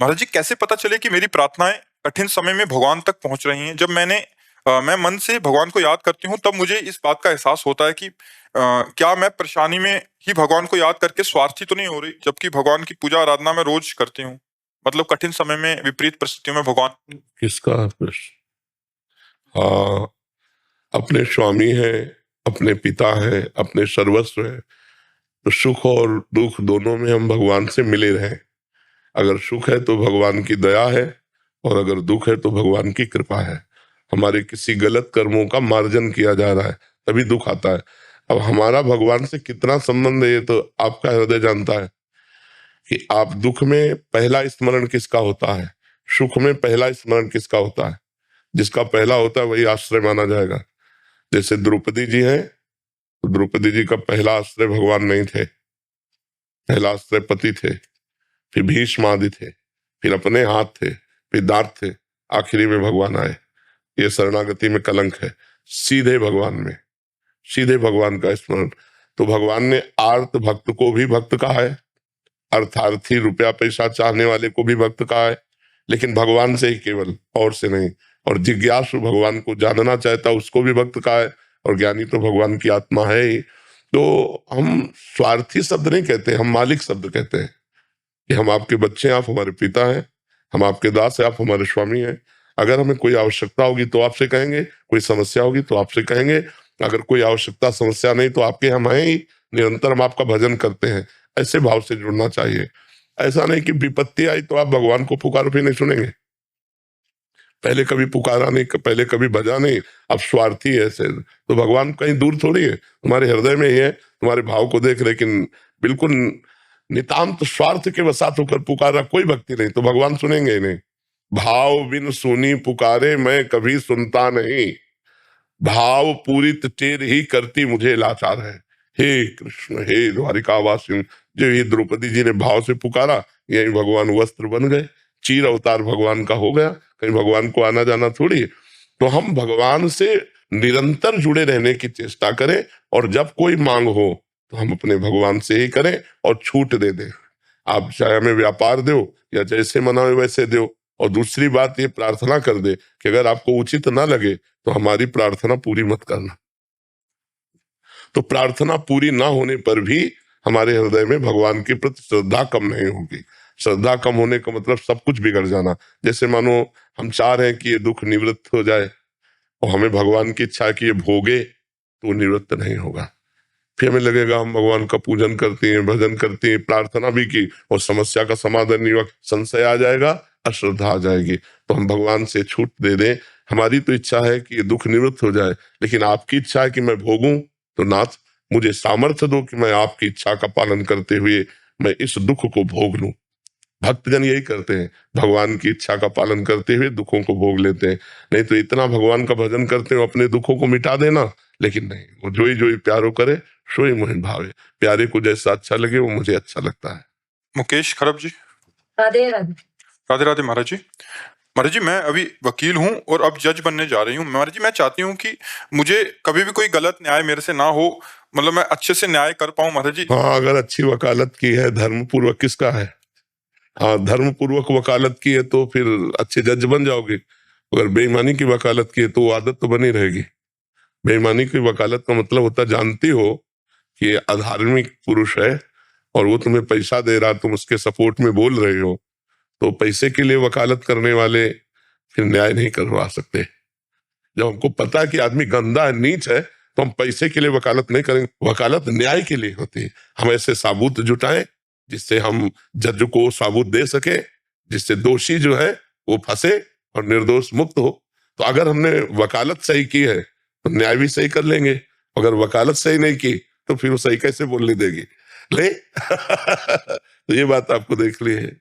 महाराज जी, कैसे पता चले कि मेरी प्रार्थनाएं कठिन समय में भगवान तक पहुंच रही हैं? जब मैं मन से भगवान को याद करती हूँ, तब मुझे इस बात का एहसास होता है कि क्या मैं परेशानी में ही भगवान को याद करके स्वार्थी तो नहीं हो रही, जबकि भगवान की पूजा आराधना मैं रोज करती हूँ। मतलब कठिन समय में, विपरीत परिस्थितियों में भगवान। किसका प्रश्न? हाँ, अपने स्वामी है, अपने पिता है, अपने सर्वस्व है, तो सुख और दुख दोनों में हम भगवान से मिले रहें। अगर सुख है तो भगवान की दया है, और अगर दुख है तो भगवान की कृपा है। हमारे किसी गलत कर्मों का मार्जन किया जा रहा है, तभी दुख आता है। अब हमारा भगवान से कितना संबंध है, ये तो आपका हृदय जानता है कि आप दुख में पहला स्मरण किसका होता है, सुख में पहला स्मरण किसका होता है। जिसका पहला होता है वही आश्रय माना जाएगा। जैसे द्रौपदी जी हैं, तो द्रौपदी जी का पहला आश्रय भगवान नहीं थे, पहला आश्रय पति थे, फिर भीष्म आदि थे, फिर अपने हाथ थे, फिर दांत थे, आखिरी में भगवान आए। ये शरणागति में कलंक है। सीधे भगवान में, सीधे भगवान का स्मरण। तो भगवान ने आर्त भक्त को भी भक्त कहा है, अर्थार्थी रुपया पैसा चाहने वाले को भी भक्त कहा है, लेकिन भगवान से ही केवल, और से नहीं। और जिज्ञासु भगवान को जानना चाहता उसको भी भक्त कहा है, और ज्ञानी तो भगवान की आत्मा है ही। तो हम स्वार्थी शब्द नहीं कहते, हम मालिक शब्द कहते हैं कि हम आपके बच्चे हैं, आप हमारे पिता हैं, हम आपके दास हैं, आप हमारे स्वामी हैं। अगर हमें कोई आवश्यकता होगी तो आपसे कहेंगे, कोई समस्या होगी तो आपसे कहेंगे। अगर कोई आवश्यकता समस्या नहीं तो आपके हम हैं ही, निरंतर हम आपका भजन करते हैं। ऐसे भाव से जुड़ना चाहिए। ऐसा नहीं कि विपत्ति आई तो आप भगवान को पुकारो फिर नहीं सुनेंगे। पहले कभी पुकारा नहीं, पहले कभी भजा नहीं, अब स्वार्थी है ऐसे, तो भगवान कहीं दूर थोड़ी है, तुम्हारे हृदय में ही है, तुम्हारे भाव को देख। लेकिन बिल्कुल नितांत स्वार्थ के वसात होकर पुकारा कोई भक्ति नहीं, तो भगवान सुनेंगे ही नहीं। भाव बिन सुनी पुकारे मैं कभी सुनता नहीं, भाव पूरित टेर ही करती मुझे लाचार है। हे कृष्ण, हे द्वारिकावासी, जो ये द्रौपदी जी ने भाव से पुकारा, यही भगवान वस्त्र बन गए, चीर अवतार भगवान का हो गया। कहीं भगवान को आना जाना थोड़ी है। तो हम भगवान से निरंतर जुड़े रहने की चेष्टा करें, और जब कोई मांग हो तो हम अपने भगवान से ही करें और छूट दे दें। आप चाहे हमें व्यापार दो या जैसे मनाओ वैसे दो। और दूसरी बात ये प्रार्थना कर दे कि अगर आपको उचित ना लगे तो हमारी प्रार्थना पूरी मत करना। तो प्रार्थना पूरी ना होने पर भी हमारे हृदय में भगवान के प्रति श्रद्धा कम नहीं होगी। श्रद्धा कम होने का मतलब सब कुछ बिगड़ जाना। जैसे मानो हम चाह रहे हैं कि ये दुख निवृत्त हो जाए, और हमें भगवान की इच्छा है कि ये भोगे, तो वो निवृत्त नहीं होगा। फिर हमें लगेगा हम भगवान का पूजन करते हैं, भजन करते हैं, प्रार्थना भी की, और समस्या का समाधान नहीं हुआ, संशय आ जाएगा, अश्रद्धा आ जाएगी। तो हम भगवान से छूट दे दें। हमारी तो इच्छा है कि ये दुख निवृत्त हो जाए, लेकिन आपकी इच्छा है कि मैं भोगूं, तो नाथ मुझे सामर्थ्य दो कि मैं आपकी इच्छा का पालन करते हुए मैं इस दुख को भोग लूं। भक्तजन यही करते हैं, भगवान की इच्छा का पालन करते हुए दुखों को भोग लेते हैं। नहीं तो इतना भगवान का भजन करते हो अपने दुखों को मिटा देना, लेकिन नहीं, वो जो ही प्यारो करे सोई मोहि भावे। प्यारे को जैसा अच्छा लगे वो मुझे अच्छा लगता है। मुकेश खरब जी। राधे राधे। राधे राधे महाराज जी। महाराज जी, मैं अभी वकील हूँ और अब जज बनने जा रही हूँ। महाराज जी, मैं चाहती हूँ कि मुझे कभी भी कोई गलत न्याय मेरे से ना हो, मतलब मैं अच्छे से न्याय कर पाऊँ महाराज जी। हाँ, अगर अच्छी वकालत की है, धर्म पूर्वक, किसका है, हाँ धर्म पूर्वक वकालत की है तो फिर अच्छे जज बन जाओगे। अगर बेईमानी की वकालत की है तो आदत तो बनी रहेगी। बेईमानी की वकालत का मतलब होता, जानती हो कि ये अधार्मिक पुरुष है और वो तुम्हें पैसा दे रहा, तुम उसके सपोर्ट में बोल रहे हो, तो पैसे के लिए वकालत करने वाले फिर न्याय नहीं करवा सकते। जब हमको पता है कि आदमी गंदा है, नीच है, तो हम पैसे के लिए वकालत नहीं करेंगे। वकालत न्याय के लिए होती है। हम ऐसे साबूत जुटाएं जिससे हम जज को साबूत दे सके, जिससे दोषी जो है वो फंसे और निर्दोष मुक्त हो। तो अगर हमने वकालत सही की है तो न्याय भी सही कर लेंगे। अगर वकालत सही नहीं की तो फिर वो सही कैसे बोलने देगी ले तो ये बात आपको देख ली है।